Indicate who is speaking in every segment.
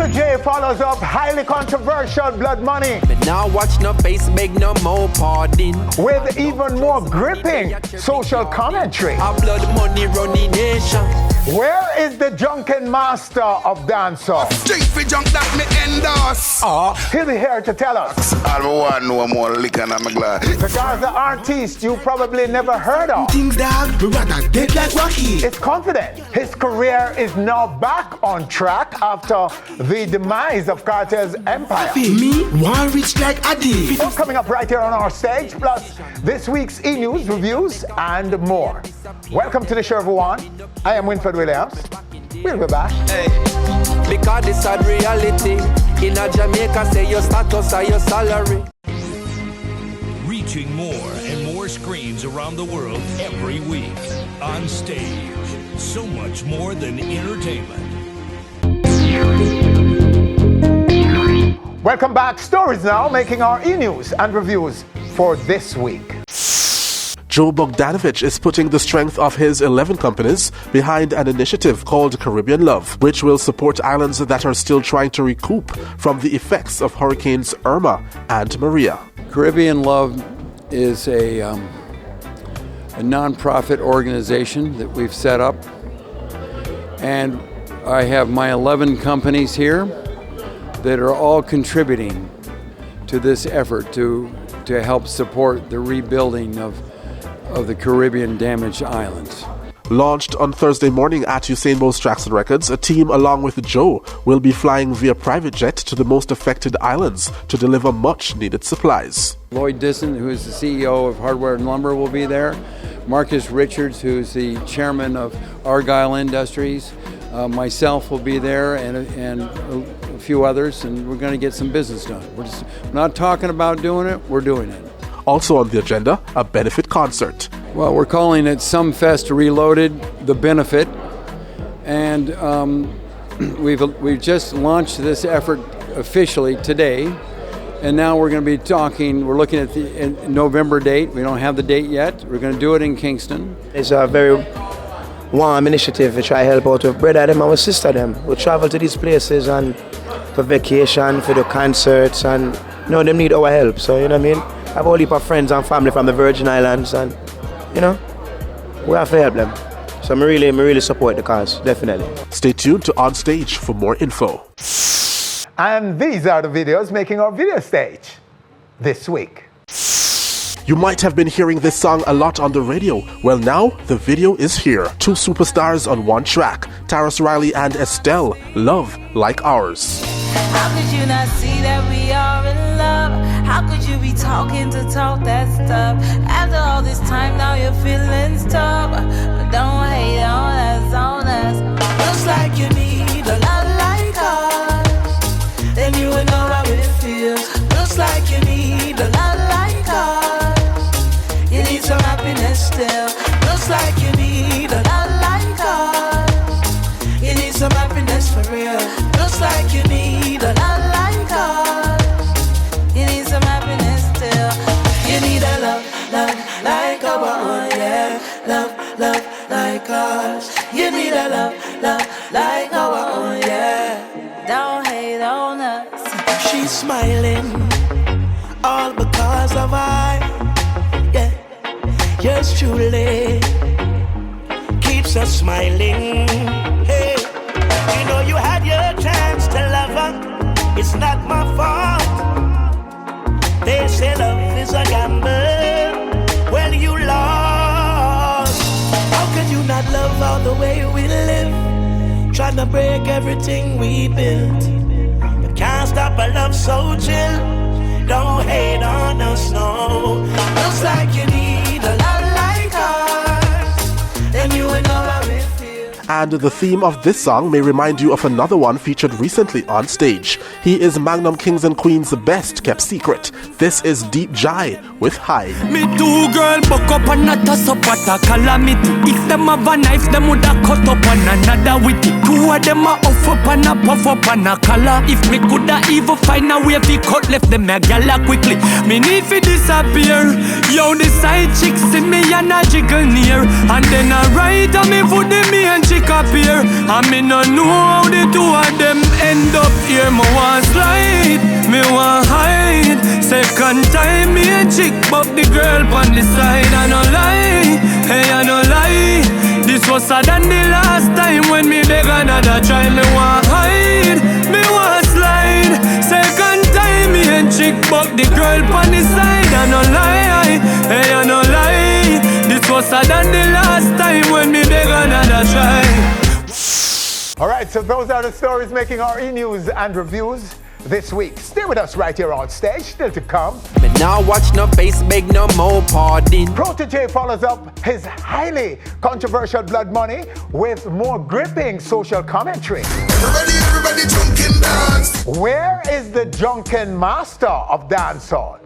Speaker 1: Protoje follows up highly controversial Blood Money
Speaker 2: But now watch no face, make no more pardon.
Speaker 1: with even more gripping social commentary.
Speaker 2: Our blood money running nation.
Speaker 1: Where is the Drunken master of dancehall?
Speaker 3: Street for junk that me endorse.
Speaker 1: He'll be here to tell us.
Speaker 3: I don't want no more liquor in my glass.
Speaker 1: The Gaza artist you probably never heard of.
Speaker 3: Things dog, we rather dead like Rocky.
Speaker 1: Is confident his career is now back on track after the demise of Kartel's empire.
Speaker 3: Me, one rich like Adi.
Speaker 1: What's coming up right here on our stage, plus this week's e-news, reviews, and more. Welcome to the show, everyone. I am Winfred Williams. We'll be back.
Speaker 2: Because this sad reality. In a Jamaica, say your status or your salary.
Speaker 4: Reaching more and more screens around the world every week. On stage. So much more than entertainment.
Speaker 1: Welcome back. Stories now making our e-news and reviews for this week.
Speaker 5: Joe Bogdanovich is putting the strength of his 11 companies behind an initiative called Caribbean Love, which will support islands that are still trying to recoup from the effects of Hurricanes Irma and Maria.
Speaker 6: Caribbean Love is a non-profit organization that we've set up, and I have my 11 companies here that are all contributing to this effort to help support the rebuilding of the Caribbean damaged islands.
Speaker 5: Launched on Thursday morning at Usain Bolt Jackson Records, a team along with Joe will be flying via private jet to the most affected islands to deliver much needed supplies.
Speaker 6: Lloyd Disson, who is the CEO of Hardware and Lumber, will be there. Marcus Richards, who's the chairman of Argyle Industries. Myself will be there, and a few others, and we're going to get some business done. We're not talking about doing it, we're doing it.
Speaker 5: Also on the agenda, a benefit concert.
Speaker 6: Well, we're calling it Sumfest Reloaded, the benefit, and we've just launched this effort officially today, and now we're going to be talking. We're looking at the November date. We don't have the date yet. We're going to do it in Kingston.
Speaker 7: It's a very warm initiative to try to help out with brother them and with sister them. We travel to these places and for vacation, for the concerts, and them need our help. So you know what I mean. I have a whole heap of friends and family from the Virgin Islands, and we have to help them. So I really support the cause, definitely.
Speaker 5: Stay tuned to Onstage for more info.
Speaker 1: And these are the videos making our video stage this week.
Speaker 5: You might have been hearing this song a lot on the radio. Well, now the video is here. Two superstars on one track, Taras Riley and Estelle, Love Like Ours.
Speaker 8: How could you not see that we are in love? How could you be talking to talk that stuff? After all this time, now your feelings tough. But don't hate on us, Looks like you need a love like ours. Then you would know how it feels. Looks like you need a love like ours. You need some happiness still. Looks like you need a love like ours. You need some happiness for real. Looks like you need a love like ours. You need some happiness still. You need a love like ours, yeah. Love like ours. You need a love like ours, yeah. Don't hate on us.
Speaker 9: She's smiling, all because of yeah. Yours truly keeps us smiling. Hey, you know you had your chance to love her. It's not my fault. They say love is a gamble. Well, you lost. How could you not love all the way we live? Trying to break everything we built. You can't stop a love so chill. Don't hate on us, no. Looks like you need a love like ours. Then you would know how it feels.
Speaker 5: And the theme of this song may remind you of another one featured recently on stage. He is Magnum Kings and Queens' best kept secret. This is Deep Jai with High.
Speaker 10: Me two girl buck up and not toss up at a calamity. If them have a knife, them woulda cut up on another with it. Two of them a off up and a puff up and a collar. If me coulda even find a way fi cut left them a gala quickly. Me need fi disappear. Yo, the side chicks see me and a jiggle near. And then a right on me for the me and chick appear. And me no know how the two of them end up here. me want slide, me want hide. Second time me a chick buck the girl on the side. I no lie, hey I no lie. This was sadder than the last time when me beg another try. Me want hide, me want slide. Second time me a chick buck the girl on the side. I no lie, hey I no lie. This was sadder than the last time when me beg another try.
Speaker 1: All right, so those are the stories making our e-news and reviews this week. Stay with us right here on stage, still to come.
Speaker 2: Me now watch no face, beg no more pardon.
Speaker 1: Protege follows up his highly controversial Blood Money with more gripping social commentary.
Speaker 3: Everybody drunken dance.
Speaker 1: Where is the Drunken master of dancehall?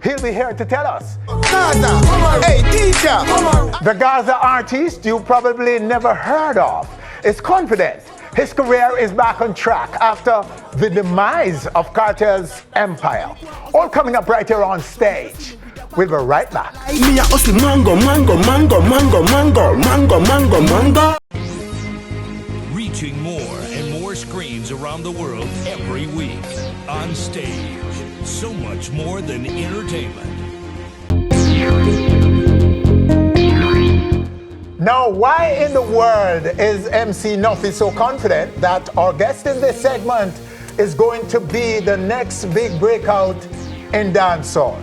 Speaker 1: He'll be here to tell us.
Speaker 3: Gaza, come on. Hey, teacher, come on.
Speaker 1: The Gaza artist you probably never heard of is confident his career is back on track after the demise of Kartel's empire. All coming up right here on stage. We'll be right back.
Speaker 3: Me a hustle mango, mango, mango, mango, mango, mango, mango, mango.
Speaker 4: Reaching more and more screens around the world every week. On stage. So much more than entertainment.
Speaker 1: Now, why in the world is MC Nuffy so confident that our guest in this segment is going to be the next big breakout in dancehall?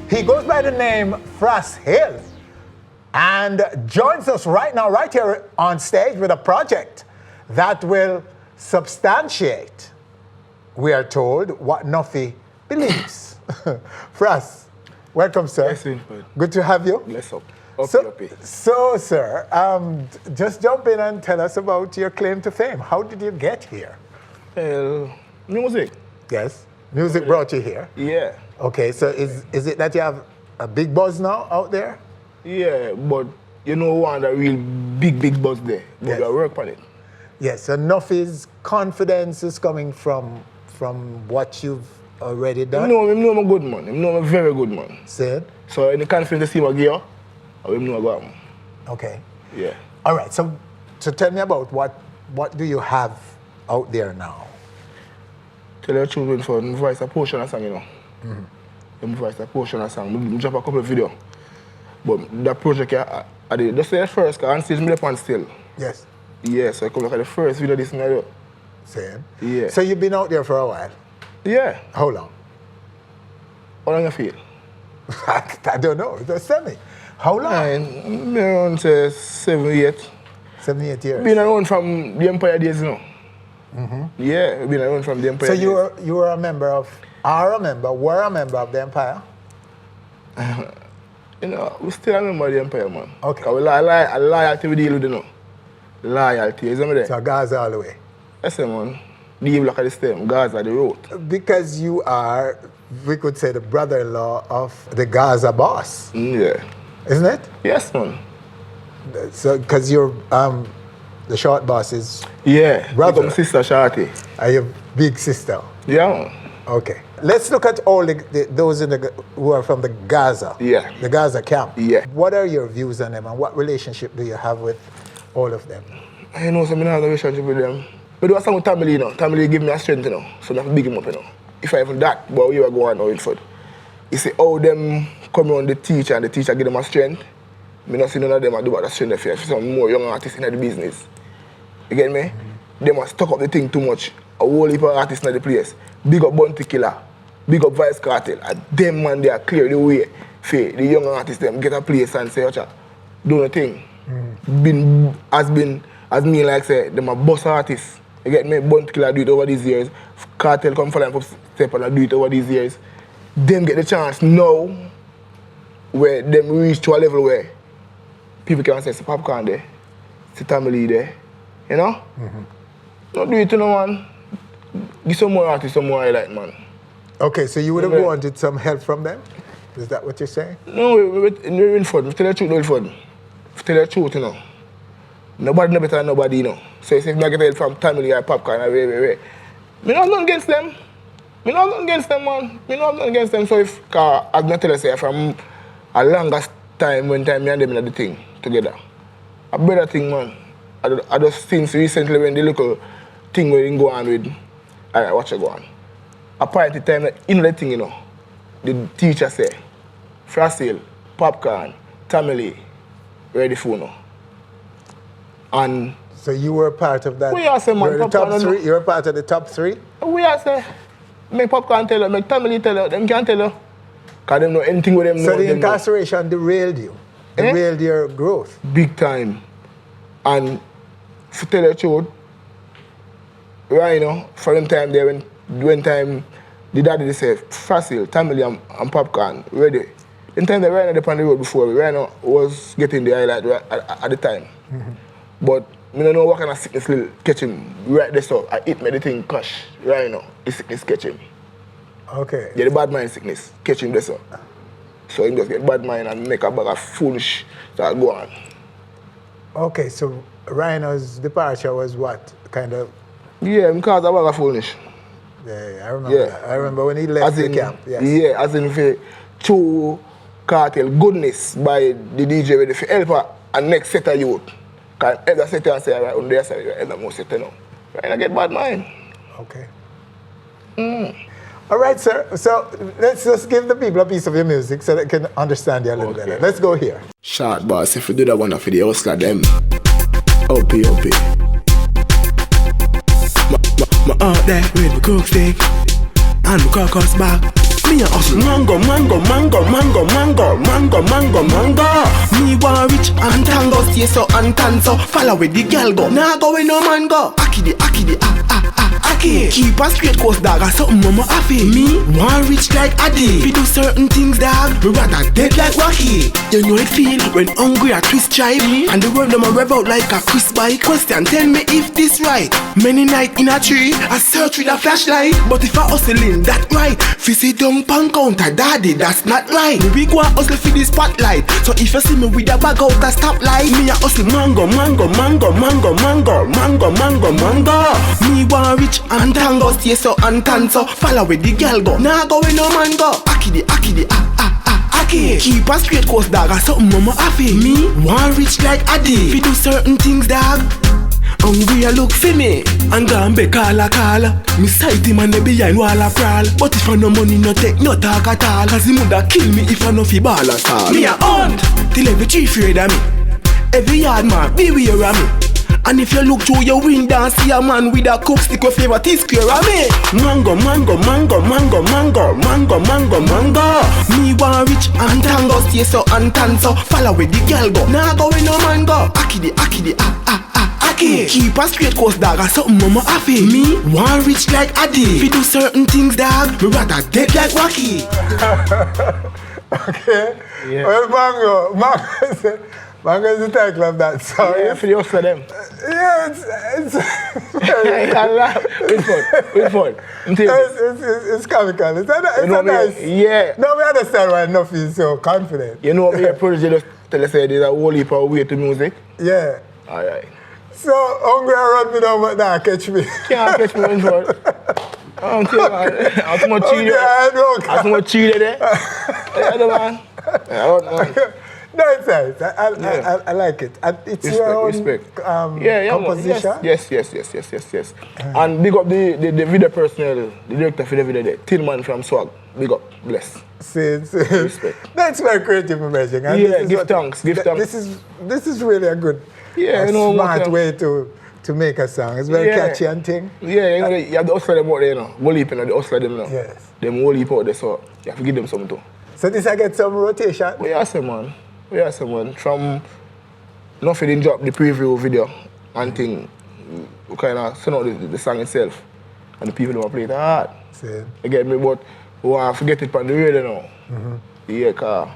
Speaker 1: He goes by the name Frass Hill and joins us right now, right here on stage with a project that will substantiate, we are told, what Nuffy believes. Frass, welcome, sir.
Speaker 11: Yes,
Speaker 1: good to have you.
Speaker 11: Bless up.
Speaker 1: So, sir, just jump in and tell us about your claim to fame. How did you get here?
Speaker 11: Music.
Speaker 1: Yes, music brought you here.
Speaker 11: Yeah.
Speaker 1: Okay, so is it that you have a big buzz now out there?
Speaker 11: Yeah, but you know one that real big buzz there. But
Speaker 1: Yes.
Speaker 11: we work on it.
Speaker 1: Yes, enough is confidence is coming from what you've already done.
Speaker 11: I know I'm a good man. I know I'm a very good man.
Speaker 1: Said.
Speaker 11: So any confidence to see my gear, I will know about him.
Speaker 1: Okay.
Speaker 11: Yeah.
Speaker 1: All right. So tell me about what do you have out there now?
Speaker 11: Tell your children for my voice a portion of song, you know. Mm-hmm. My voice a portion of song. I drop a couple of videos. But that project, I did just say the first, because Onstage me up on still.
Speaker 1: Yes.
Speaker 11: Yeah, so I come look at the first video this night.
Speaker 1: Same.
Speaker 11: Yeah.
Speaker 1: So you've been out there for a while?
Speaker 11: Yeah.
Speaker 1: How long?
Speaker 11: How long you feel?
Speaker 1: I don't know. Just tell me. How long?
Speaker 11: Been around 7, 8.
Speaker 1: 7, 8 years.
Speaker 11: Been around from the Empire days, you know. Mm-hmm. Yeah, been around from the Empire days.
Speaker 1: So you were a member of the Empire?
Speaker 11: You know, we still a member of the Empire, man.
Speaker 1: Okay.
Speaker 11: Because loyalty we deal with, you know. Loyalty, you see me there?
Speaker 1: So Gaza all the way?
Speaker 11: Yes, man. The block of the stem, Gaza, the road.
Speaker 1: Because you are, we could say, the brother-in-law of the Gaza boss.
Speaker 11: Yeah.
Speaker 1: Isn't it?
Speaker 11: Yes, man.
Speaker 1: So, because you're the short boss is
Speaker 11: brother. My sister Shorty.
Speaker 1: Are your big sister?
Speaker 11: Yeah, man.
Speaker 1: Okay. Let's look at all those who are from the Gaza.
Speaker 11: Yeah.
Speaker 1: The Gaza camp.
Speaker 11: Yeah.
Speaker 1: What are your views on them and what relationship do you have with all of them?
Speaker 11: I know some I have a relationship with them. But do something with Tamili, you know. Tamili give me a strength, you know. So I have to big him up, you know. If I even that, but we were going on for. You see how them come on the teacher and the teacher give them a strength. I don't see none of them do about that strength for some more young artists in the business. You get me? Mm-hmm. They must stock up the thing too much. A whole heap of artists in the place. Big up Bounty Killer, big up Vice Kartel. And them man they are clear the way for the young artists them get a place and say, Ocha, do the thing. Mm-hmm. As me like say, them a boss artists. You get me? Bounty Killer do it over these years. Kartel come for them step and do it over these years. Them get the chance now where them reach to a level where people can say, it's popcorn there, it's a family there, you know? Mm-hmm. Don't do it to no one. Give some more artists some more highlight, man.
Speaker 1: Okay, so you would have wanted some help from them? Is that what you're saying?
Speaker 11: No, we're in fun. We tell the truth, we're in fun. We tell the truth, you know. Nobody know better than nobody, you know. So if I get help from family or popcorn, I not nothing against them. Me not nothing against them, man. Me not nothing against them. So if, as I tell you, say, from a longest time, when time me and them in the thing together. A better thing, man. I just since recently when the little thing where they go on with Alright, watch it go on. Apparently, time, you know the thing, you know, the teacher say, Frass Hill, Popcorn, Tamale, ready for now. And
Speaker 1: so you were part of that?
Speaker 11: We are say, man,
Speaker 1: you were, top three, you were part of the top 3?
Speaker 11: We are say, make Popcorn tell you, make Tamale tell you, them can't tell you. Because they know anything with them.
Speaker 1: So the incarceration derailed you? Derailed your growth?
Speaker 11: Big time. And to tell you the truth, right, you know, for them time there, when time the daddy they say, Frass Hill, Tamale and Popcorn, ready. In time they ran up on the road before, right now was getting the highlight right at the time. But I don't know what kind of sickness will catch him right there, so I eat me the thing crash right now. The sickness catch him.
Speaker 1: Okay.
Speaker 11: Yeah, the bad mind sickness catch him there, so. So he just get bad mind and make a bag of foolish that go on.
Speaker 1: Okay, so Rhino's departure was what? Kind of?
Speaker 11: Yeah, because a bag of foolish.
Speaker 1: Yeah, I remember that. I remember when he left the camp. Yes.
Speaker 11: Yeah, as in for true Kartel goodness by the DJ with the helper and next set of youth. Because elder set and say, right, on their side, elder must set now. Right, I get bad mind.
Speaker 1: Okay. All right, sir. So let's just give the people a piece of your music so they can understand you a little better. Let's go here.
Speaker 11: Short boss, if you do that one for the hustler, them. Up.
Speaker 3: My out there with my cook stick and my crocus bag. Me a hustle mango. Me want rich and tango, stay so and tan so. Follow with the girl go, nah go with no man go. Aki. Keep a straight course dog, or something mama happy. Me want rich like Adi. We do certain things dog, we rather dead like Rocky. You know it feel when hungry a twist chive and the world them a rev out like a crisp bike. Question, tell me if this right. Many night in a tree, I search with a flashlight. But if I hustling that right, fizzy down pan counter daddy, that's not right. We go and hustle for the spotlight. So if you see me with a bag out a stoplight, me a hustle mango. Me want rich and tango, stay so and tan so. Follow with the girl go, nah go with no man go. Aki. Keep a straight course dog, or something mama happy. Me want rich like Adi. We do certain things dog. Hungry a look for me and gambe call. Me sight him and they behind wall a crawl. But if I no money no take no talk at all. Cause he woulda kill me if I no fi ball at all. Me a hunt till every tree afraid of me. Every yard man beware of me. And if you look through your window and see a man with a cook stick with flavor T-square of me. Mango. Me want rich and tango, stay so and tan so. Follow with the girl go, nah go with no man go. Aki. Keep a straight course dog, or something mama happy. Me want rich like Adi. We do certain things dog, we rather dead like Rocky.
Speaker 1: Okay. Yeah. Well, Mango is the title of that song.
Speaker 11: Yeah, for the hustler them.
Speaker 1: Yeah, it's
Speaker 11: Which one?
Speaker 1: It's comical. It's a nice.
Speaker 11: Yeah.
Speaker 1: No, we understand why enough is so confident.
Speaker 11: You know what me Protege just tell us there's a whole heap of way to music.
Speaker 1: Yeah.
Speaker 11: Alright.
Speaker 1: So hungry run me down, but now catch me.
Speaker 11: Can't catch me in front. I'm too much cheated. I'm too much cheated there. I don't know.
Speaker 1: No, it's nice. I like it. And it's
Speaker 11: respect,
Speaker 1: your own
Speaker 11: composition? Yes. And big up the video personnel, the director for the video there, Tillman from Swag. Big up, bless. Respect.
Speaker 1: That's very creative imaging. And
Speaker 11: yeah, give thanks. This
Speaker 1: is really a good, smart way to make a song. It's very catchy and thing.
Speaker 11: Yeah, you know, you have the hustler them out there, you know. Whole heap, you know, the hustler them, you know.
Speaker 1: Yes.
Speaker 11: Them whole heap out there, so you have to give them something too.
Speaker 1: So this I get some rotation?
Speaker 11: We are man. From nothing drop the preview video and thing, we kind of send out the song itself, and the people who play it hard.
Speaker 1: Same.
Speaker 11: You get me, but we want to forget it on the radio now. Yeah, car.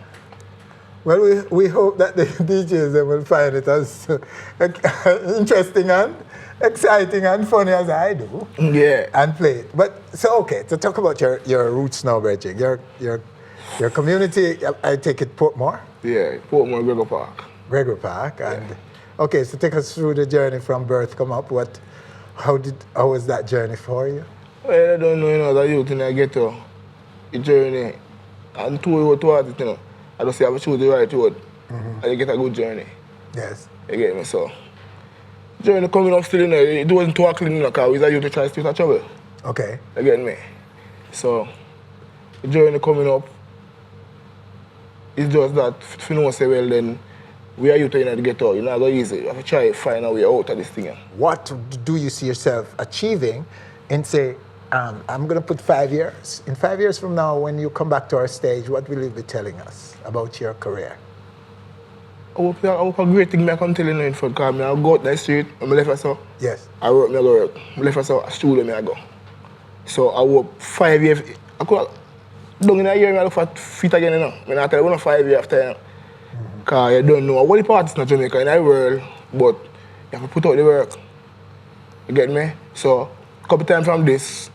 Speaker 1: Well, we hope that the DJs will find it as interesting and exciting and funny as I do.
Speaker 11: Yeah.
Speaker 1: And play it. But so okay, to talk about your roots now, Bridging. Your community, I take it Portmore?
Speaker 11: Yeah, Portmore, Gregor Park.
Speaker 1: Gregor Park, and okay, so take us through the journey from birth, come up. How was that journey for you?
Speaker 11: Well, I don't know, you know, as a youth, I get to the journey, and towards it, you know, I just say I choose the right road, and you get a good journey.
Speaker 1: Yes.
Speaker 11: You get me, so. Journey coming up still, you know, it wasn't too clean, you know, because we was a youth to try to start trouble.
Speaker 1: Okay.
Speaker 11: You get me? So, the journey coming up, it's just that, if you know say, well then, we are you trying to get out. You're not going easy. You have to try to find a way out of this thing.
Speaker 1: What do you see yourself achieving and say, I'm going to put 5 years. In 5 years from now, when you come back to our stage, what will you be telling us about your career?
Speaker 11: I hope a great thing I can tell you now, because I go out the street, I'm left us so.
Speaker 1: Yes.
Speaker 11: I work, I go work. I left us so, a studio, I go. So I hope 5 years, I could down in a year, I look for fit again, you know. I tell you, 5 years after, because you don't know what the parties in Jamaica, in the world, but you have to put out the work. You get me? So, a couple times from this,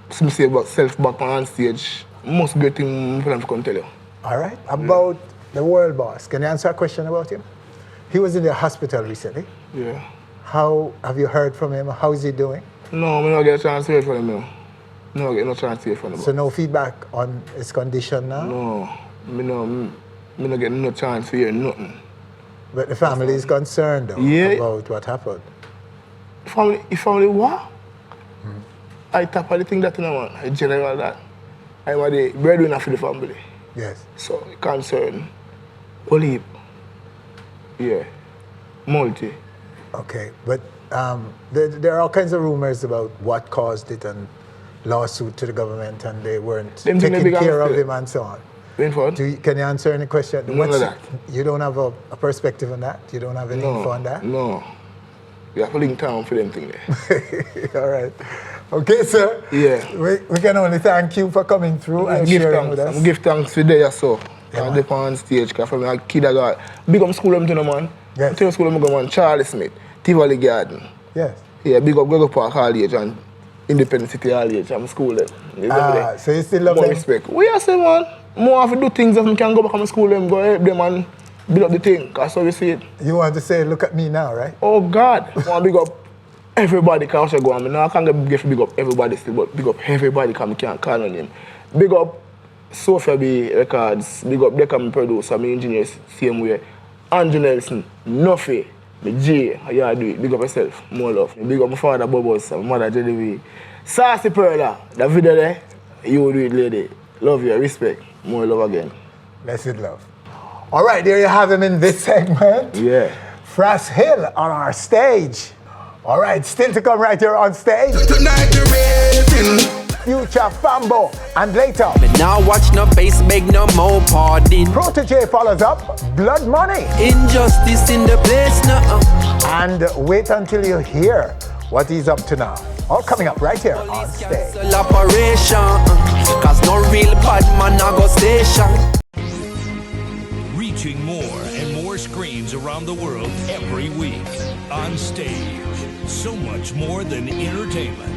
Speaker 11: some say about self back on stage, most great thing I can tell you.
Speaker 1: All right. About the world boss, can you answer a question about him? He was in the hospital recently.
Speaker 11: Yeah.
Speaker 1: How have you heard from him? How is he doing?
Speaker 11: No, I don't get a chance to hear from him. No, I get no chance to hear from him.
Speaker 1: So no feedback on his condition now?
Speaker 11: No, I don't get no chance to hear nothing.
Speaker 1: But the family is concerned though, about what happened.
Speaker 11: Family what? I tap on the thing that you know, man. I general that. I'm the breadwinner for the family.
Speaker 1: Yes.
Speaker 11: So concern. Only. Yeah. Multi.
Speaker 1: Okay, but there are all kinds of rumors about what caused it and lawsuit to the government, and they weren't taking care of him and so on. Can you answer any question?
Speaker 11: None of that.
Speaker 1: You don't have a perspective on that? You don't have any info on that?
Speaker 11: No. You have to link town for them thing there.
Speaker 1: All right. Okay, sir.
Speaker 11: Yeah.
Speaker 1: We can only thank you for coming through and sharing with us.
Speaker 11: I give thanks for there, so. Yeah, I'm on stage, because from a kid I got big up school, I'm doing, man.
Speaker 1: Yes.
Speaker 11: I tell school, I'm going, Charlie Smith, Tivoli Garden.
Speaker 1: Yes.
Speaker 11: Yeah, big up Gregor Park College and Independent City College. I'm school there.
Speaker 1: So you still love
Speaker 11: more
Speaker 1: them?
Speaker 11: Respect. We are saying, man, more have to do things if I can go back to school, them, go help them and build up the thing. That's how we see it.
Speaker 1: You want to say, look at me now, right?
Speaker 11: Oh, God. I want to big up everybody, because I go on. Now I can't get big up everybody still, but big up everybody, because I can't call on him. Big up Sophia B Records, big up Decca, producer, my engineers, same way. Andrew Nelson, Nuffy, my J, how you do it? Big up yourself, more love. Big up my father, Bobos, my mother, JDV. Sassy Perla, that video there, you do it, lady. Love you, respect, more love again.
Speaker 1: Blessed love. All right, there you have him in this segment.
Speaker 11: Yeah.
Speaker 1: Frass Hill on our stage. All right, still to come right here on stage.
Speaker 9: Tonight you're raving.
Speaker 1: Future Fambo, and later.
Speaker 2: But now watch no face, make no more pardon.
Speaker 1: Protege follows up, Blood Money.
Speaker 2: Injustice in the place now.
Speaker 1: And wait until you hear what he's up to now. All coming up right here on stage.
Speaker 2: Operation, cause no real bad man a go station.
Speaker 4: Reaching more and more screens around the world every week. On stage, so much more than entertainment.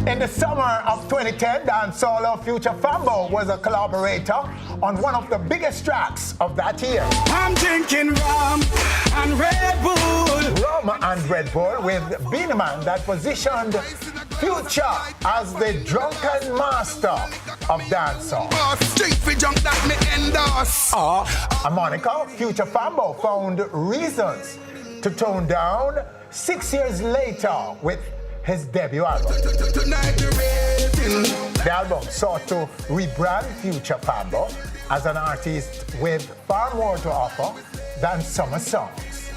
Speaker 1: In the summer of 2010, Dancehall Future Fambo was a collaborator on one of the biggest tracks of that year.
Speaker 9: I'm drinking rum and Red Bull.
Speaker 1: Rum and Red Bull with Beenie Man that positioned Future as the drunken master of dancehall.
Speaker 9: Straight for junk that me endorse.
Speaker 1: A moniker, Future Fambo found reasons to tone down 6 years later with his debut album. The album sought to rebrand Future Fambo as an artist with far more to offer than summer songs.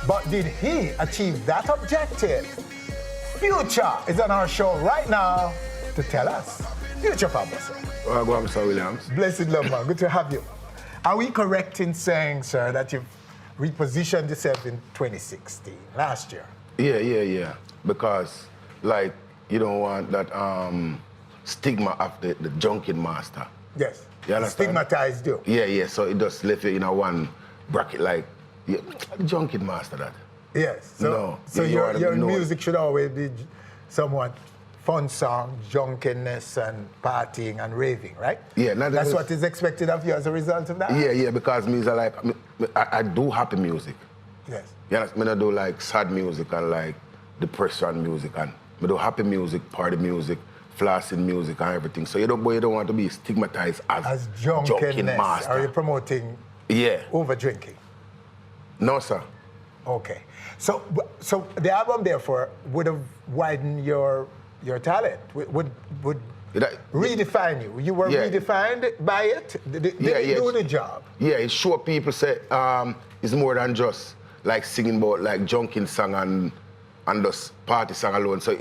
Speaker 1: But did he achieve that objective? Future is on our show right now to tell us. Future Fambo, sir.
Speaker 11: Well, go on, Mr. Williams.
Speaker 1: Blessed love, man. Good to have you. Are we correct in saying, sir, that you've repositioned yourself in 2016, last year?
Speaker 12: Yeah. Because, like, you don't want that stigma of the junkin master.
Speaker 1: Yes.
Speaker 12: You understand?
Speaker 1: Stigmatized you.
Speaker 12: Yeah. So it just left you in a one bracket, like, junkin master that.
Speaker 1: Yes. So
Speaker 12: your
Speaker 1: music should always be somewhat fun song, drunkenness and partying and raving, right?
Speaker 12: Yeah.
Speaker 1: That's what is expected of you as a result of that?
Speaker 12: Yeah, because music, like, I do happy music.
Speaker 1: Yes.
Speaker 12: You understand? I do like sad music and like depression music, and I do happy music, party music, flossing music and everything. So you don't want to be stigmatized as
Speaker 1: drunkenness.
Speaker 12: master.
Speaker 1: Are you promoting over drinking?
Speaker 12: No, sir.
Speaker 1: Okay. So the album, therefore, would have widened your talent, would redefine you. You were redefined by it? Did it do the job?
Speaker 12: Yeah, it show people say it's more than just like singing about like junking song and just party song alone. So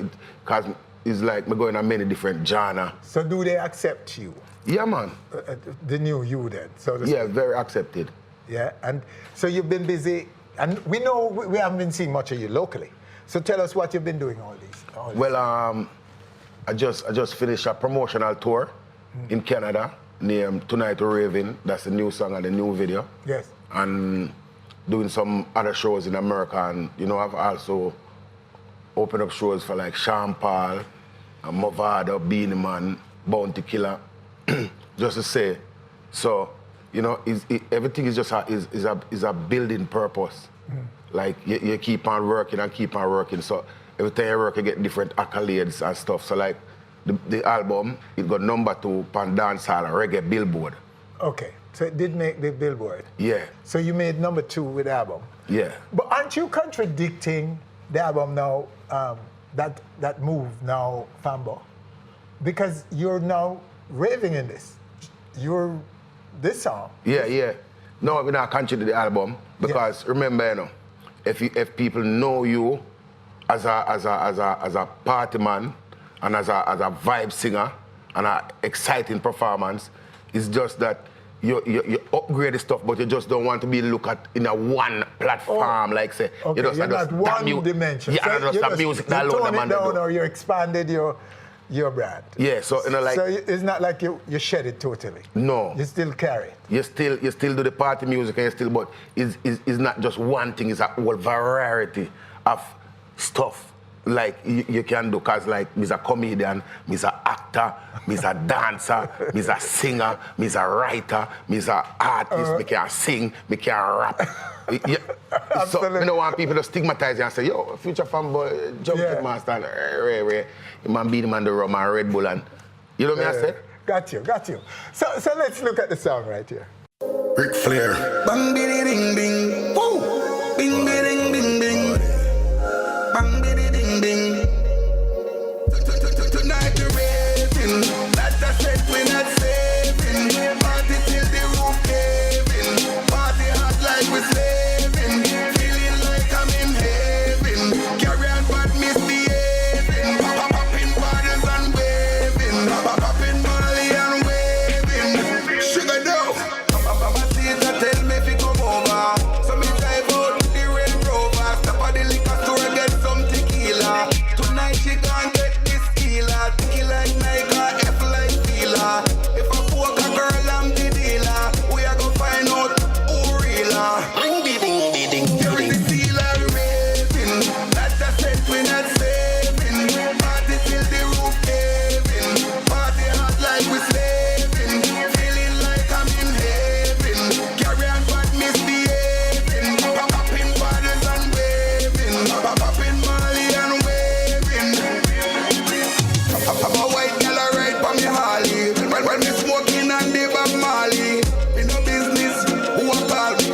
Speaker 12: because it's like me going on many different genres.
Speaker 1: So do they accept you?
Speaker 12: Yeah, man.
Speaker 1: The new you then? So
Speaker 12: yeah, very accepted.
Speaker 1: Yeah, and so you've been busy, and we know we haven't been seeing much of you locally. So tell us what you've been doing all these.
Speaker 12: Well, I just finished a promotional tour in Canada named Tonight We're Raving. That's the new song and the new video.
Speaker 1: Yes.
Speaker 12: And doing some other shows in America, and I've also opened up shows for like Sean Paul, Movado, Beanie Man, Bounty Killer, just to say. So, everything is just a building purpose. Like you keep on working and keep on working. So every time you work, you get different accolades and stuff. So like the album, it got #2 on Dancehall and Reggae Billboard.
Speaker 1: Okay, so it did make the Billboard.
Speaker 12: Yeah.
Speaker 1: So you made #2 with the album.
Speaker 12: Yeah.
Speaker 1: But aren't you contradicting the album now, that move now, Fambo? Because you're now raving in this. This song.
Speaker 12: Yeah. No, we're not contradicting the album because remember, if people know you as a party man and as a vibe singer and an exciting performance, it's just that you upgrade the stuff, but you just don't want to be looked at in a one platform, like say.
Speaker 1: Okay, you're not one dimension.
Speaker 12: Yeah,
Speaker 1: so
Speaker 12: just that music that alone.
Speaker 1: You tone it down or you expanded your brand.
Speaker 12: Yeah, so
Speaker 1: So it's not like you shed it totally.
Speaker 12: No.
Speaker 1: You still carry it.
Speaker 12: You still do the party music, and but it's not just one thing. It's a whole variety of stuff like you can do. Cause like me's a comedian, me's a actor, me's a dancer, me's a singer, me's a writer, me's a artist. Me can sing, me can rap. So I don't want people to stigmatize you and say, yo, future fanboy, junkie master, and Ray, you man beat him on the rum and Red Bull, and you know what I say?
Speaker 1: Got you. So let's look at the song right here.
Speaker 13: Ric Flair. Bang biddy ding ding. Woo! Bing biddy ding ding ding. Bang biddy ding ding. Tonight we're raving. That's a set we're not saving. Party till the roof caving. Party hot like we're slaving. Feeling like I'm in heaven. Carry on but misbehaving. Popping bottles and waving. Popping Molly and waving. Sugar dough. Papa Caesar tell me if you come over. So me drive out the Range Rover. Stop at the liquor store and get some tequila. Tonight she gon' get this killer. Tequila like Nike, F like Fila. If I poke a girl, I'm the dealer. We are gonna find out who realer. Ding ding ding ding. Carry the dealer raving. That's a set we not saving. Party till the roof caving. Party hot like we slaving. Feeling like I'm in heaven. Carry on but misbehaving. Popping bottles and waving. Popping Molly and waving. I'm a white girl right for me Harley. When me smoking and the Bob Marley. In no business, who a call me?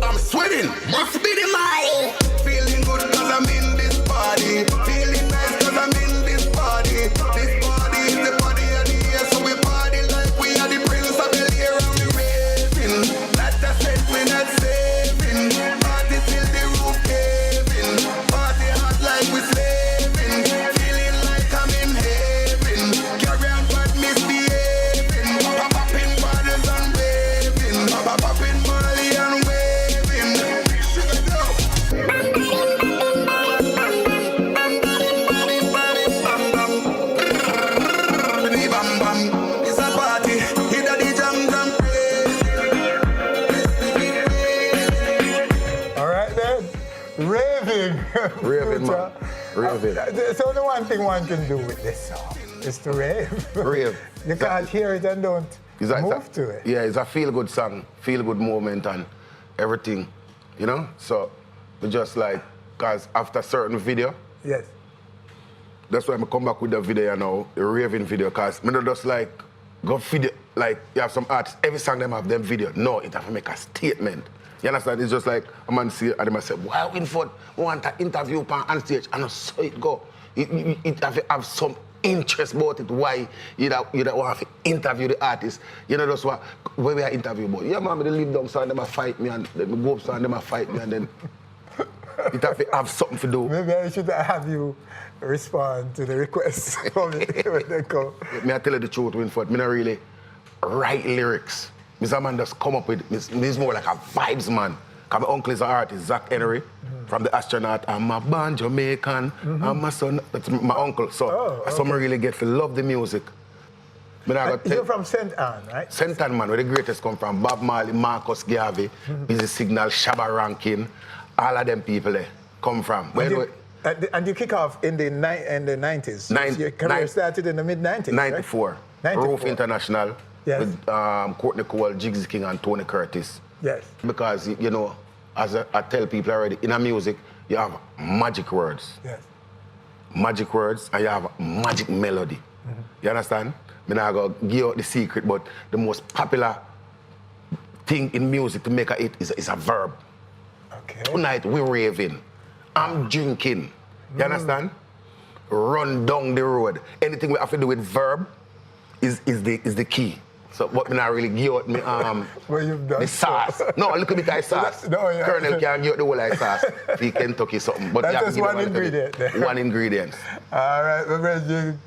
Speaker 13: I'm sweating. Must be the Molly. Feeling good cause I'm in this party. Feeling nice cause I'm in this party. This party is the party of the year. So we party like we are the prince of the year. And we raving. That's a set we not saving. Party till the roof caving. Party hot like we slaving. Feeling like I'm in heaven. Carry on but misbehaving. Popping bottles and waving. Popping Molly and waving. Sugar dough. Bam bam. It's a party. Hit the jam jam.
Speaker 1: All right then. Raving.
Speaker 12: Raving, man. Raving.
Speaker 1: So the one thing one can do with this song is to rave.
Speaker 12: Rave.
Speaker 1: You can't hear it and don't move to it.
Speaker 12: Yeah, it's a feel-good song, feel-good moment and everything, So, we just like, because after certain video,
Speaker 1: Yes.
Speaker 12: that's why I come back with the video now, the raving video, because me not just like, go video, like, you have some artists, every song them have them video. No, it have to make a statement. You understand? It's just like a man see and they say, why Winford want to interview on stage? And so it go. It have some interest about it, why you don't want to interview the artist. You know, that's what we are interview about. Yeah, man, they leave down so and them fight me and then me go up so and them fight me and then it have something to do.
Speaker 1: Maybe I should have you respond to the request from me when they come.
Speaker 12: Me I tell you the truth, Winford, me not really write lyrics. Mr. Man just come up with, me more like a vibes man. Because my uncle is an artist, Zach Henry, from the astronaut. I'm a born Jamaican, I'm my son, that's my uncle. So I really get to love the music.
Speaker 1: You're from St. Anne, right?
Speaker 12: St. Anne, man, where the greatest come from. Bob Marley, Marcus Garvey, Busy Signal, Shabba Rankin, all of them people there come from.
Speaker 1: And you kick off in the 90s. Your career started in the mid-90s,
Speaker 12: 94.
Speaker 1: Right?
Speaker 12: Roof International.
Speaker 1: Yes.
Speaker 12: With Courtney Cole, Jigsy King, and Tony Curtis.
Speaker 1: Yes.
Speaker 12: Because, you know, as I tell people already, in a music, you have magic words.
Speaker 1: Yes.
Speaker 12: Magic words, and you have magic melody. You understand? I'm not going to give out the secret, but the most popular thing in music to make a hit is a verb.
Speaker 1: Okay.
Speaker 12: Tonight, we're raving. I'm drinking. You understand? Run down the road. Anything we have to do with verb is the key. So what me not really give out me the sauce. No, look at me that sauce. Colonel can't give out the whole like sauce. For Kentucky something. But
Speaker 1: that's just one ingredient.
Speaker 12: One ingredient.
Speaker 1: All right, my brother.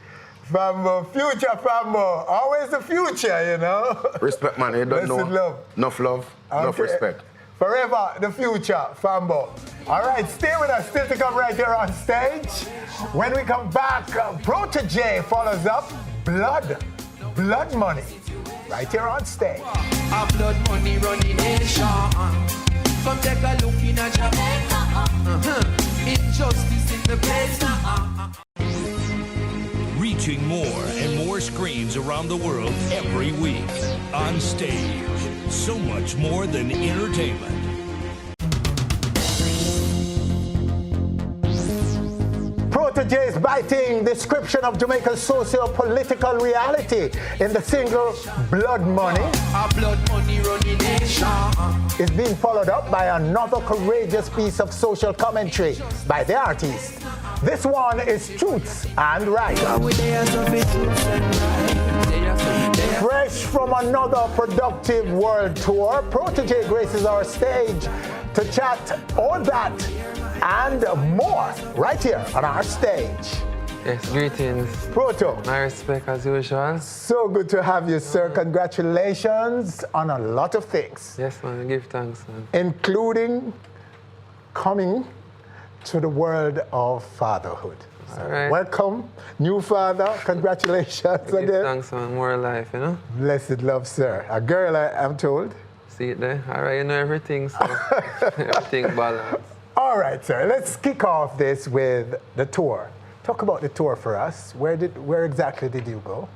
Speaker 1: Fambo, future Fambo. Always the future, you know.
Speaker 12: Respect, man. You don't know.
Speaker 1: Love.
Speaker 12: Enough love, enough respect.
Speaker 1: Forever the future, Fambo. All right, stay with us. Still to come right here on stage. When we come back, Protege follows up. Blood Money. Right here on stage.
Speaker 2: A blood money running nation. Come take a look in a Jamaica. Injustice in the place.
Speaker 4: Reaching more and more screens around the world every week. On stage. So much more than entertainment.
Speaker 1: Protoje's biting description of Jamaica's socio-political reality in the single Blood Money is being followed up by another courageous piece of social commentary by the artist. This one is Truths and Right. Fresh from another productive world tour, Protoje graces our stage to chat all that and more right here on our stage.
Speaker 14: Yes, greetings.
Speaker 1: Proto.
Speaker 14: My respect as usual.
Speaker 1: So good to have you, sir. Congratulations on a lot of things.
Speaker 14: Yes, man, give thanks, man.
Speaker 1: Including coming to the world of fatherhood. So
Speaker 14: all right.
Speaker 1: Welcome, new father. Congratulations again.
Speaker 14: Give thanks, man. More life, you know?
Speaker 1: Blessed love, sir. A girl, I'm told.
Speaker 14: See it there? All right, you know everything, so everything balanced.
Speaker 1: All right, sir. Let's kick off this with the tour. Talk about the tour for us. Where exactly did you go?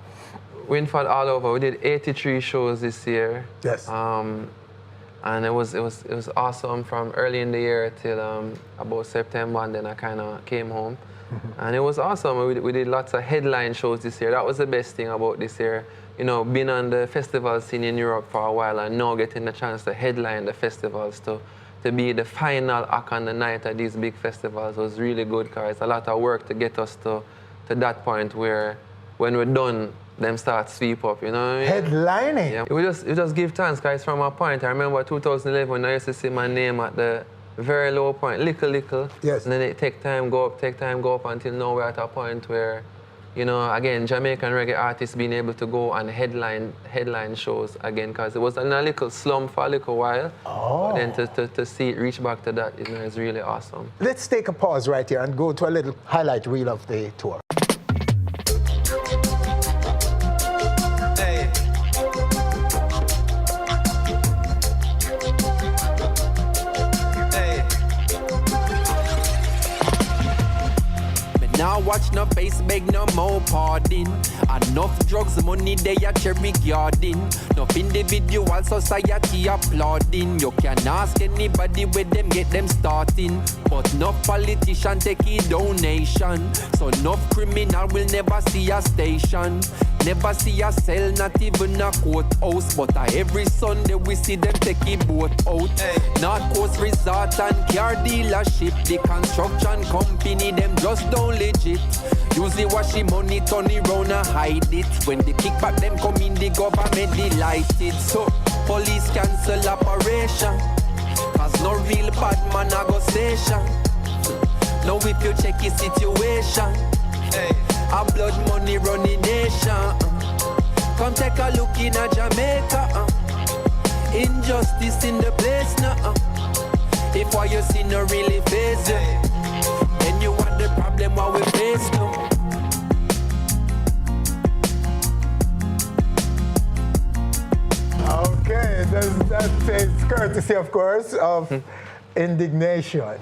Speaker 14: We went all over. We did 83 shows this year.
Speaker 1: Yes.
Speaker 14: And it was awesome from early in the year till about September, and then I kind of came home. And it was awesome. We did lots of headline shows this year. That was the best thing about this year. You know, being on the festival scene in Europe for a while and now getting the chance to headline the festivals, to be the final act on the night at these big festivals was really good, because it's a lot of work to get us to that point where when we're done, them start sweep up, you know what I mean?
Speaker 1: Headlining?
Speaker 14: Yeah. We just give thanks, guys, from a point. I remember 2011 when I used to see my name at the very low point, little.
Speaker 1: Yes.
Speaker 14: And then it take time, go up until now we're at a point where, you know, again, Jamaican reggae artists being able to go and headline shows again, because it was in a little slump for a little while.
Speaker 1: Oh.
Speaker 14: But then to see it reach back to that, you know, is really awesome.
Speaker 1: Let's take a pause right here and go to a little highlight reel of the tour.
Speaker 2: Now now watch no face, beg no more pardon. Enough drugs, money they a cherry garden. Enough individual society applauding. You can ask anybody where them get them starting. But no politician take a donation. So no criminal will never see a station. Never see a cell, not even a courthouse. But every Sunday we see them take a boat out. North Coast Resort and car dealership. The construction company, them just don't legit. Usually wash the money, turn it round and hide it. When the kickback them come in, the government delighted. So police cancel operation. Cause no real bad man a go station. Now if you check the situation, a blood money running nation. Come take a look in a Jamaica. Injustice in the place now. If what you see no really face you, then you want the problem what we face now.
Speaker 1: Okay, that is courtesy, of course, of indignation.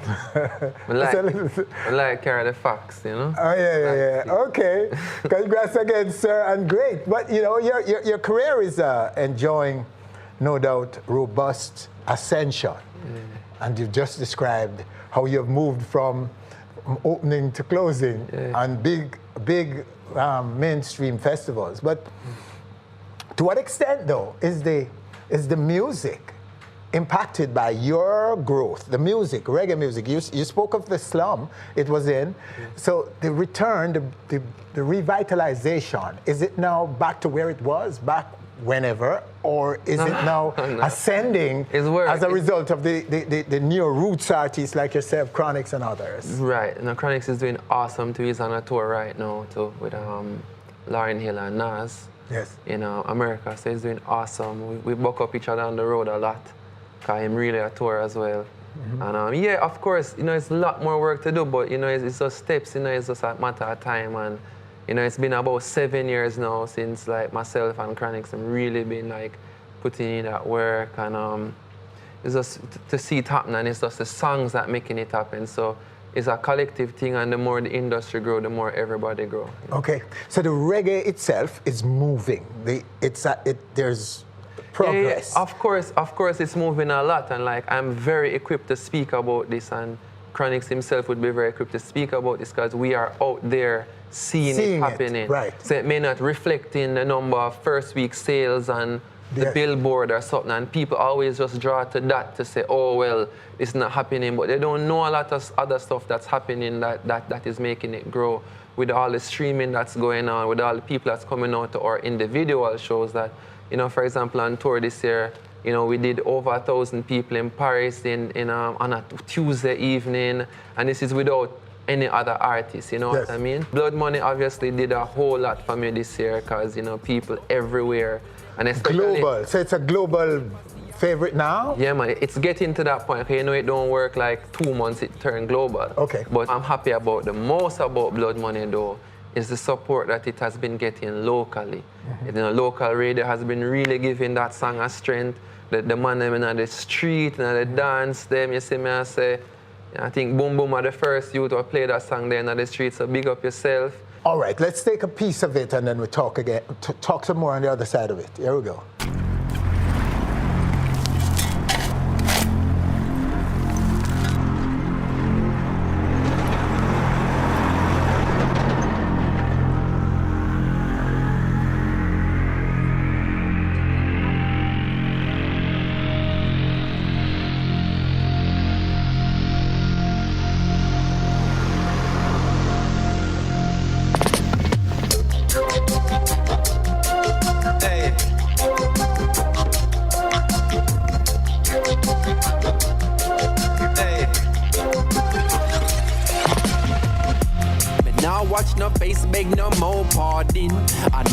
Speaker 14: like carry the facts, you know?
Speaker 1: Oh, yeah. Okay. Congrats again, sir, and great. But, you know, your career is enjoying, no doubt, robust ascension. And you've just described how you've moved from opening to closing on big mainstream festivals. But to what extent, though, is the music impacted by your growth? The music, reggae music. You spoke of the slum it was in. So the return, the revitalization, is it now back to where it was back whenever, or is it now ascending as a result of the new roots artists like yourself, Chronix and others?
Speaker 14: Right. Now Chronix is doing awesome too. He's on a tour right now too with Lauryn Hill and Nas.
Speaker 1: Yes.
Speaker 14: In America, so he's doing awesome. We buck up each other on the road a lot, cause him really a tour as well. And yeah, of course, you know, it's a lot more work to do, but you know, it's just steps. You know, it's just a matter of time. And you know, it's been about 7 years now since like myself and Chronix have really been like putting in that work, and it's just to see it happen, and it's just the songs that making it happen. So it's a collective thing, and the more the industry grow, the more everybody grow.
Speaker 1: Okay, so the reggae itself is moving. There's progress.
Speaker 14: Yeah, of course, it's moving a lot, and like I'm very equipped to speak about this, and Chronix himself would be very equipped to speak about this because we are out there seeing it happening.
Speaker 1: Right.
Speaker 14: So it may not reflect in the number of first week sales and the billboard or something, and people always just draw to that to say, oh, well, it's not happening, but they don't know a lot of other stuff that's happening that is making it grow, with all the streaming that's going on, with all the people that's coming out to our individual shows that, you know, for example, on tour this year, you know, we did over 1,000 people in Paris on a Tuesday evening, and this is without any other artists, you know what I mean? Blood Money obviously did a whole lot for me this year because, you know, people everywhere. And especially
Speaker 1: global, so it's a global favorite now?
Speaker 14: Yeah, man, it's getting to that point. Okay, you know, it don't work like 2 months, it turned global.
Speaker 1: Okay.
Speaker 14: But I'm happy about the most about Blood Money though, is the support that it has been getting locally. You know, local radio has been really giving that song a strength. The man them in the street, and the dance, them, you see me, I say, I think Boom Boom are the first youth to play that song there in the street, so big up yourself.
Speaker 1: All right, let's take a piece of it and then we talk again. Talk some more on the other side of it. Here we go.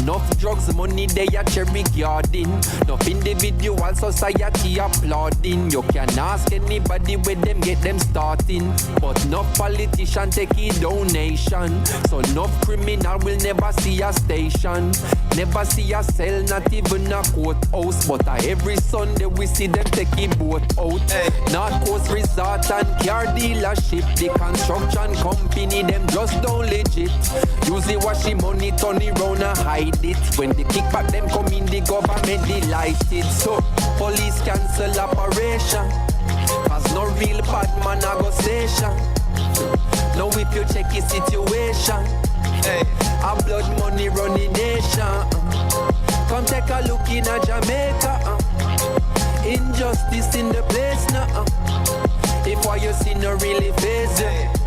Speaker 2: Enough drugs, money, they a cherry garden. Enough individual society applauding. You can ask anybody where them get them starting. But no politician take a donation. So no criminal will never see a station. Never see a cell, not even a courthouse. But every Sunday we see them take a boat out. North Coast Resort and car dealership. The construction company, them just don't legit. Usually wash the money, turn it round and hide it. When the kickback them come in, the government delighted. So police cancel operation, cause no real bad man a go station. Now if you check the situation, hey, our blood money running nation. Come take a look in a Jamaica. Injustice in the place now. If what you see no really face it,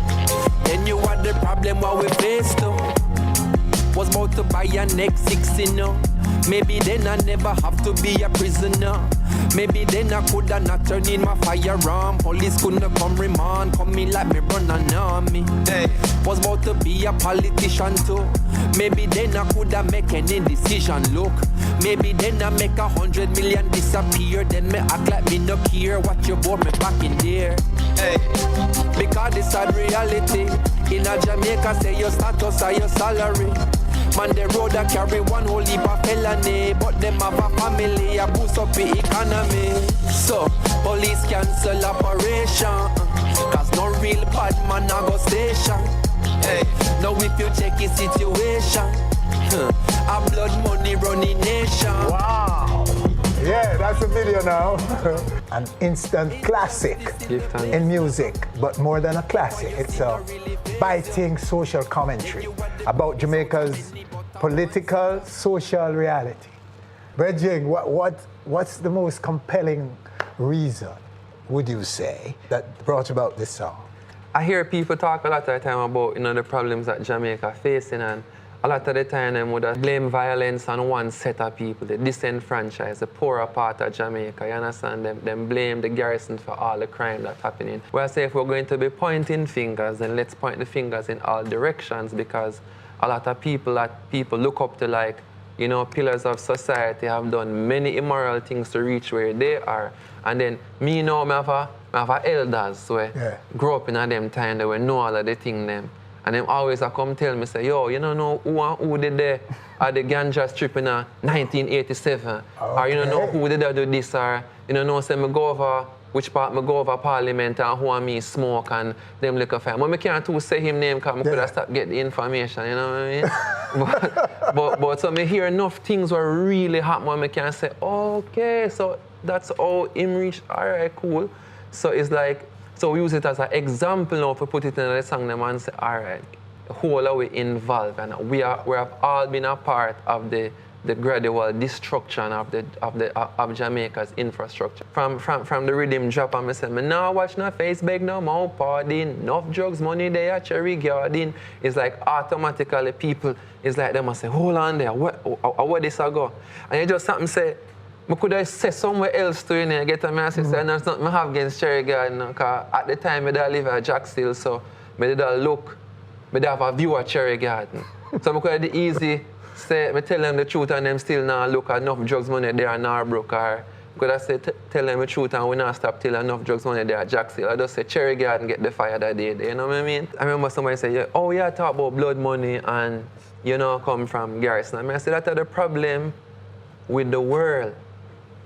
Speaker 2: then you are the problem what we face though. Was about to buy a next 60 now. Maybe then I never have to be a prisoner. Maybe then I coulda not turned in my firearm. Police couldn't come remand, come in like me run an army. Hey. Was about to be a politician too. Maybe then I coulda make any decision. Look, maybe then I make 100 million disappear. Then me act like me no care what you bought me back in there. Hey. Because this sad reality. In a Jamaica say your status or your salary. Man, the road I carry one whole heap of felony, but them have a family, a boost up the economy. So, police cancel operation, cause no real bad man a go station. Hey, now if you check the situation, a blood money running nation.
Speaker 1: Wow! Yeah, that's a video now. An instant classic in music, but more than a classic, it's a biting social commentary about Jamaica's political, social reality. Bridging, what's the most compelling reason, would you say, that brought about this song?
Speaker 14: I hear people talk a lot of the time about the problems that Jamaica facing, and a lot of the time they would blame violence on one set of people, the disenfranchised, the poorer part of Jamaica, you understand? Them blame the garrison for all the crime that's happening. Well, I say if we're going to be pointing fingers, then let's point the fingers in all directions, because a lot of people that people look up to, like, pillars of society, have done many immoral things to reach where they are. And then me now, I have elders where grow up in them time, they will know all of the things them. And them always come tell me, say, yo, you don't know who did the ganja strip in 1987. Okay. Or you don't know who did do this, or you don't know, say, me go over, which part me go over Parliament and who and me smoke and them liquor fire. But I can't too say him name because I could have stopped get the information, you know what I mean? but so I hear enough things were really hot when I can say, okay, so that's how him reach, all right, cool. So it's like, so we use it as an example now to put it in the song and say, all right, who are we involved? And we have all been a part of the gradual destruction of Jamaica's infrastructure. From the rhythm drop, and I say, me now watch no Facebook no more partying, enough drugs, money they are cherry garden. It's like automatically people, it's like they must say, hold on there, where this I go? And you just something say, I could have said somewhere else to you, get a message, and there's nothing I have against cherry garden, because at the time I live at Jacksonville, so I did look, I have a view at cherry garden. So I could have the easy say, I tell them the truth and them still not look at enough drugs money there in Narbrook, or could I say tell them the truth and we not stop till enough drugs money there at Jacksonville. I just say Cherry Garden get the fire that day, you know what I mean? I remember somebody say, oh yeah, talk about blood money and come from Garrison. I mean, I say that's the problem with the world,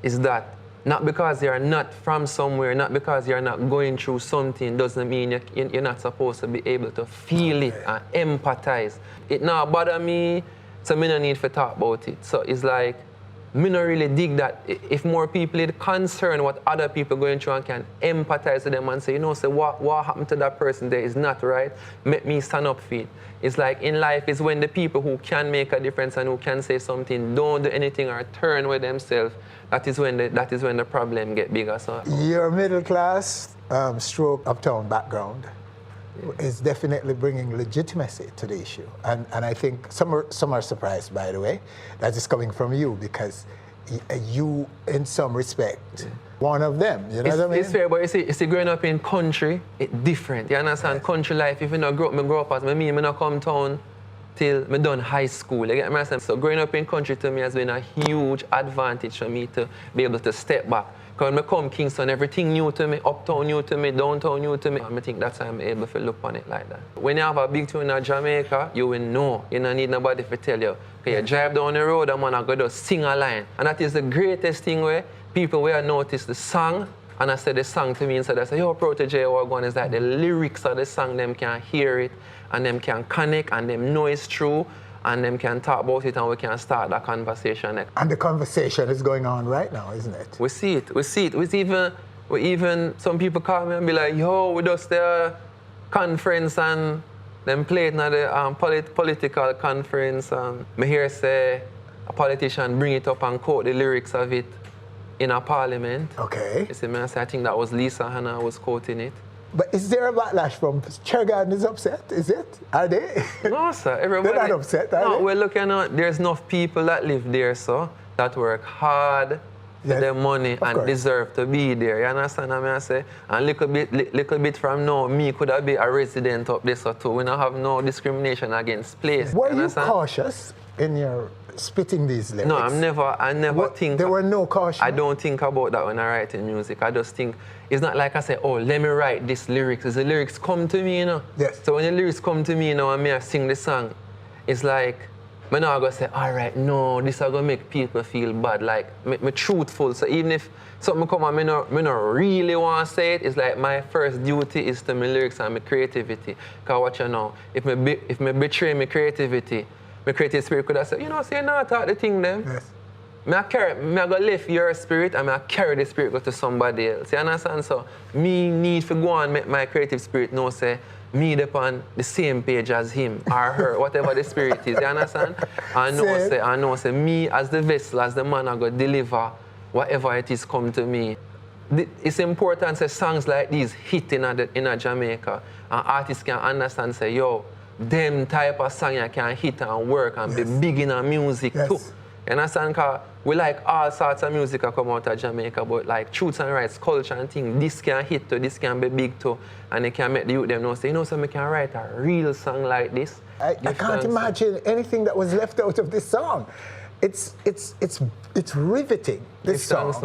Speaker 14: is that not because you're not from somewhere, not because you're not going through something, doesn't mean you're not supposed to be able to feel it and empathize. It not bother me, so me no need to talk about it. So it's like, me no really dig that. If more people is concerned what other people going through and can empathize with them and say, say what happened to that person there is not right, make me stand up for it. It's like in life is when the people who can make a difference and who can say something don't do anything or turn with themselves, that is when the problem get bigger. So
Speaker 1: your middle class stroke uptown background is definitely bringing legitimacy to the issue. And I think some are surprised, by the way, that is coming from you, because you, in some respect, one of them, you know what I mean?
Speaker 14: It's fair, but you see growing up in country, it's different. You understand? Yes. Country life, if you not grow up as me not come town till me done high school. You get me? So growing up in country to me has been a huge advantage for me to be able to step back. Because when I come Kingston, everything new to me, uptown new to me, downtown new to me. I think that's why I'm able to look on it like that. When you have a big tune in Jamaica, you will know. You don't need nobody to tell you. Okay, you drive down the road and man, I go to sing a line. And that is the greatest thing where people will notice the song and I said the song to me inside, I said, yo, Protege, what going is like the lyrics of the song, them can hear it, and them can connect, and them know it's true, and them can talk about it, and we can start that conversation.
Speaker 1: And the conversation is going on right now, isn't it?
Speaker 14: We see it. We even some people call me and be like, yo, we just the conference and them play it at the political conference. Me hear say a politician bring it up and quote the lyrics of it in a parliament.
Speaker 1: Okay.
Speaker 14: You see me, I say, I think that was Lisa Hanna was quoting it.
Speaker 1: But is there a backlash from Chair Garden is upset? Is it? Are they?
Speaker 14: No, sir. Everybody.
Speaker 1: They're not upset, are they?
Speaker 14: We're looking at, there's enough people that live there, so that work hard for their money and
Speaker 1: course.
Speaker 14: deserve to be there. You understand what I say? And little bit from now, me could have been a resident up there, so too. We don't have no discrimination against place.
Speaker 1: Were you cautious in your spitting these lyrics?
Speaker 14: No, I never think.
Speaker 1: There were no caution?
Speaker 14: I don't think about that when I write in music. I just think, it's not like I say, oh, let me write this lyrics. As the lyrics come to me, you know?
Speaker 1: Yes.
Speaker 14: So when the lyrics come to me, you know, and me I sing the song, it's like, I'm not going to say, all right, no, this is going to make people feel bad. Like, me truthful. So even if something come and me not really want to say it, it's like my first duty is to my lyrics and my creativity. Because what you know, if me betray my creative spirit could have said, you know, say, no, talk the thing then.
Speaker 1: Yes.
Speaker 14: I go lift your spirit and I carry the spirit go to somebody else. You understand? So me need to go and make my creative spirit know, say, me upon the same page as him or her, whatever the spirit is. You understand? I know, say, me as the vessel, as the man, I go deliver whatever it is come to me. It's important, say, songs like these hit in Jamaica, and artists can understand, say, yo, them type of song you can hit and work and be big in our music too. You understand? Because we like all sorts of music that come out of Jamaica, but like truths and rights, culture and things, this can hit too, this can be big too, and they can make the youth them know, say, you know, so I can write a real song like this.
Speaker 1: I can't imagine anything that was left out of this song. It's riveting, this song,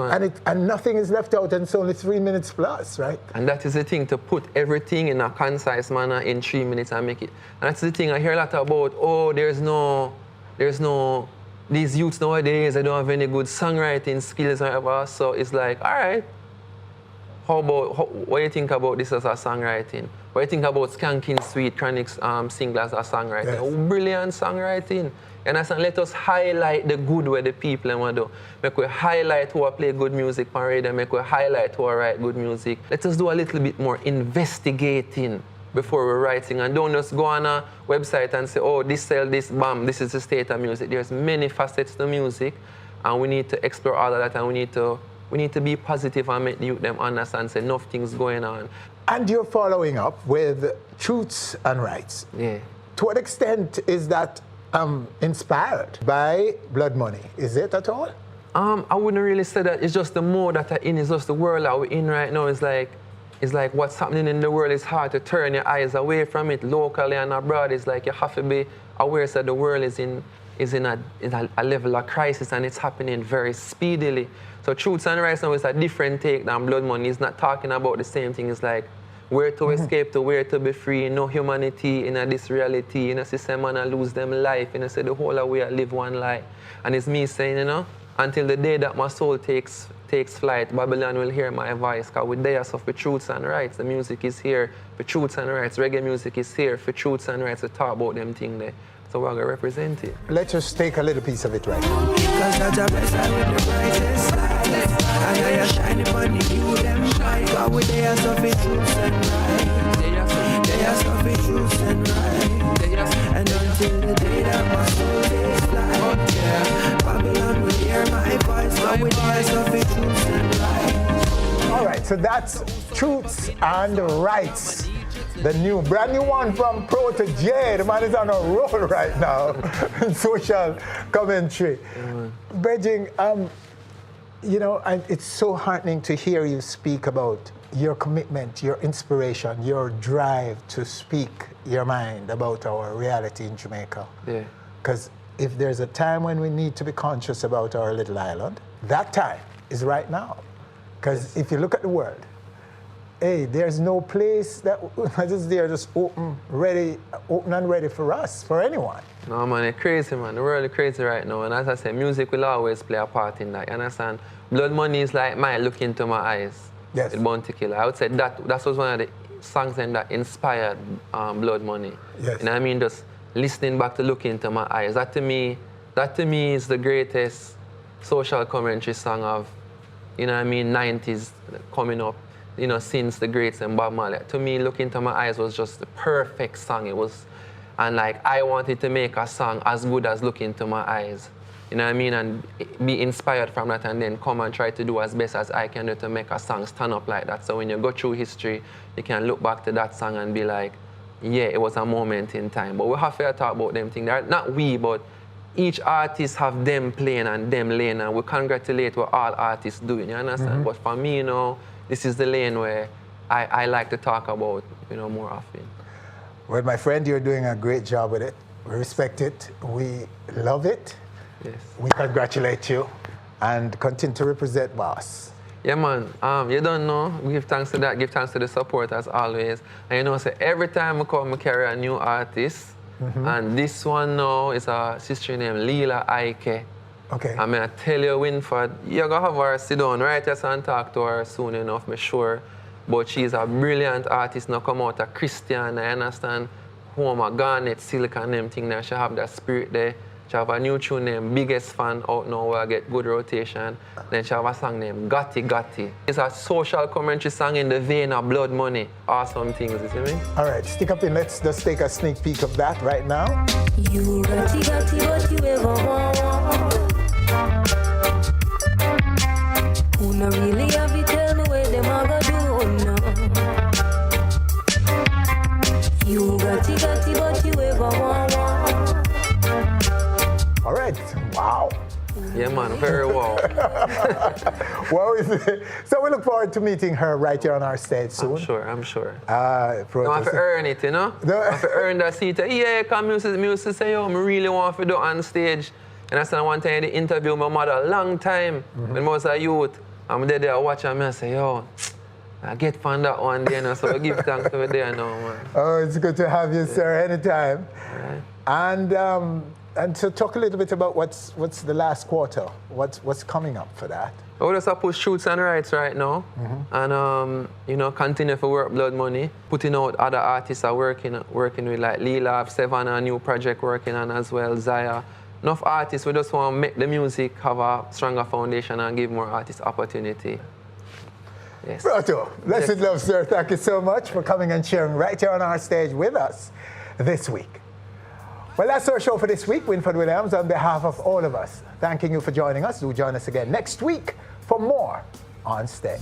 Speaker 1: and nothing is left out, and it's only 3 minutes plus, right?
Speaker 14: And that is the thing, to put everything in a concise manner in 3 minutes and make it. And that's the thing I hear a lot about, oh, there's no, these youths nowadays, they don't have any good songwriting skills or whatever, so it's like, all right, what do you think about this as a songwriting? What do you think about Skanking Sweet, Chronic's single as a songwriting?
Speaker 1: Yes.
Speaker 14: Oh, brilliant songwriting. And I said, let us highlight the good way the people want to do. Make we highlight who play good music on radio, make we highlight who write good music. Let us do a little bit more investigating before we're writing, and don't just go on a website and say, oh, this sell this, bam, this is the state of music. There's many facets to music, and we need to explore all of that, and we need to be positive and make the youth them understand, say, enough things going on.
Speaker 1: And you're following up with Truths and Rights.
Speaker 14: Yeah.
Speaker 1: To what extent is that inspired by Blood Money? Is it at all?
Speaker 14: I wouldn't really say that. It's just the mode that I'm in. It's just the world that we're in right now. It's like what's happening in the world is hard to turn your eyes away from it locally and abroad. It's like you have to be aware that the world is in a level of crisis, and it's happening very speedily. So Truths and Rights now is a different take than Blood Money. It's not talking about the same thing. It's like where to escape to, where to be free, no humanity in this reality, in a system and lose them life, and say the whole way I live one life. And it's me saying, you know, until the day that my soul takes flight, Babylon will hear my voice, because we're there for Truths and Rights. The music is here for Truths and Rights. Reggae music is here for Truths and Rights to talk about them things there. So we're going to represent it.
Speaker 1: Let's just take a little piece of it right now.
Speaker 9: Because that's a blessing with the brightest light. And I am shining money, you them shine. God with they are suffering truths and right. They are suffering truths and right. And until the day that my soul is fly, Babylon will hear my voice. God with they are suffering truths and right.
Speaker 1: All right, so that's Truths and Rights. The brand new one from Protege. The man is on a roll right now in social commentary. Bridging, you know, it's so heartening to hear you speak about your commitment, your inspiration, your drive to speak your mind about our reality in Jamaica.
Speaker 14: Yeah.
Speaker 1: Because if there's a time when we need to be conscious about our little island, that time is right now. Because if you look at the world, hey, there's no place that is there just open and ready for us, for anyone.
Speaker 14: No, man, it's crazy, man. The world is crazy right now. And as I say, music will always play a part in that. You understand? Blood Money is like my look into my eyes. With Bounty Killer. I would say that was one of the songs then that inspired Blood Money.
Speaker 1: Yes.
Speaker 14: You know what I mean? Just listening back to Look Into My Eyes. That to me is the greatest social commentary song of, you know what I mean, 90s coming up, you know, since the greats and Bob Marley. To me, Look Into My Eyes was just the perfect song. It was, and like, I wanted to make a song as good as Look Into My Eyes. You know what I mean? And be inspired from that and then come and try to do as best as I can do to make a song stand up like that. So when you go through history, you can look back to that song and be like, yeah, it was a moment in time. But we have to talk about them things. Not we, but each artist have them playing and them lane, and we congratulate what all artists doing, you understand? But for me, you know, this is the lane where I like to talk about, you know, more often.
Speaker 1: Well, my friend, you're doing a great job with it. We respect it. We love it.
Speaker 14: Yes.
Speaker 1: We congratulate you and continue to represent Boss.
Speaker 14: Yeah, man. You don't know. Give thanks to that. Give thanks to the support as always. And you know, so every time I come, I carry a new artist. And this one now is a sister named Leela Ike.
Speaker 1: Okay.
Speaker 14: I mean, I tell you, Winford, you're going to have her sit down right here and talk to her soon enough, I'm sure. But she's a brilliant artist now, come out a Christian, I understand. Home a Garnet, Silk and them thing there. She have that spirit there. She have a new tune named Biggest Fan out now where I get good rotation. Then she have a song named Gotti Gotti. It's a social commentary song in the vein of Blood Money. Awesome things, you see me?
Speaker 1: All right, stick up in. Let's just take a sneak peek of that right now.
Speaker 8: You gotti gotti what you ever want. Who no really have you tell me where them a go do now. You gotti gotti what you ever want.
Speaker 1: All right, wow.
Speaker 14: Yeah, man, very well.
Speaker 1: Wow, is it? So we look forward to meeting her right here on our stage soon.
Speaker 14: I'm sure.
Speaker 1: Protoje.
Speaker 14: I have to earn it, you know? I have to earn that seat. Yeah, because music say, yo, I really want to do on stage. And I said one time in the interview with my mother a long time when I was a youth. I'm there watching and I say, yo, I get found that one day, you know, so I give thanks to it there now, man.
Speaker 1: Oh, it's good to have you, sir, anytime.
Speaker 14: All right.
Speaker 1: And to talk a little bit about what's the last quarter, what's coming up for that.
Speaker 14: I just push Shoots and Rights right now, and you know, continue to work Blood Money, putting out other artists are working with like Leela, Sevan, a new project working on as well, Zaya. Enough artists, we just want to make the music have a stronger foundation and give more artists opportunity. Yes.
Speaker 1: Proto, blessed love, sir. Thank you so much for coming and sharing right here on our stage with us this week. Well, that's our show for this week. Winford Williams, on behalf of all of us, thanking you for joining us. Do join us again next week for more On Stage.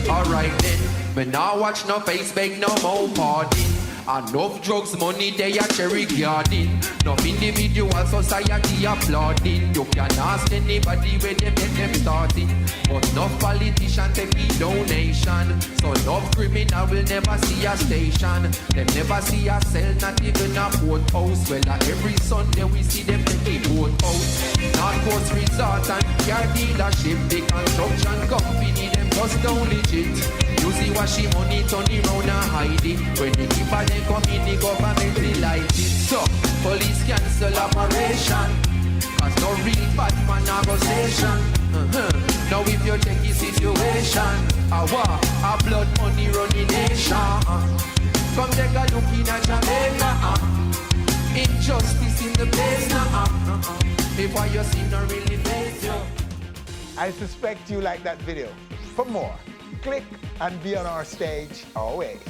Speaker 2: Alright then, me now watch no face, beg no more pardon. Enough drugs, money, they are cherry garden. Enough individual society applauding. You can ask anybody where they get them started. But enough politician take the donation. So enough criminal will never see a station. Them never see a cell, not even a boat house. Well, every Sunday we see them take the boat out. North Coast Resort and car dealership. The construction company, them just don't legit. You see what she money turn around and hide it. When the keeper then come in, the government delight it. So, police cancel operation. Cause no real bad man negotiation. Now if you check the situation, a blood money running nation. Come take a look in at Jamaica. Injustice in the place now. If what you see no really face you.
Speaker 1: I suspect you like that video. For more, click and be on our stage always.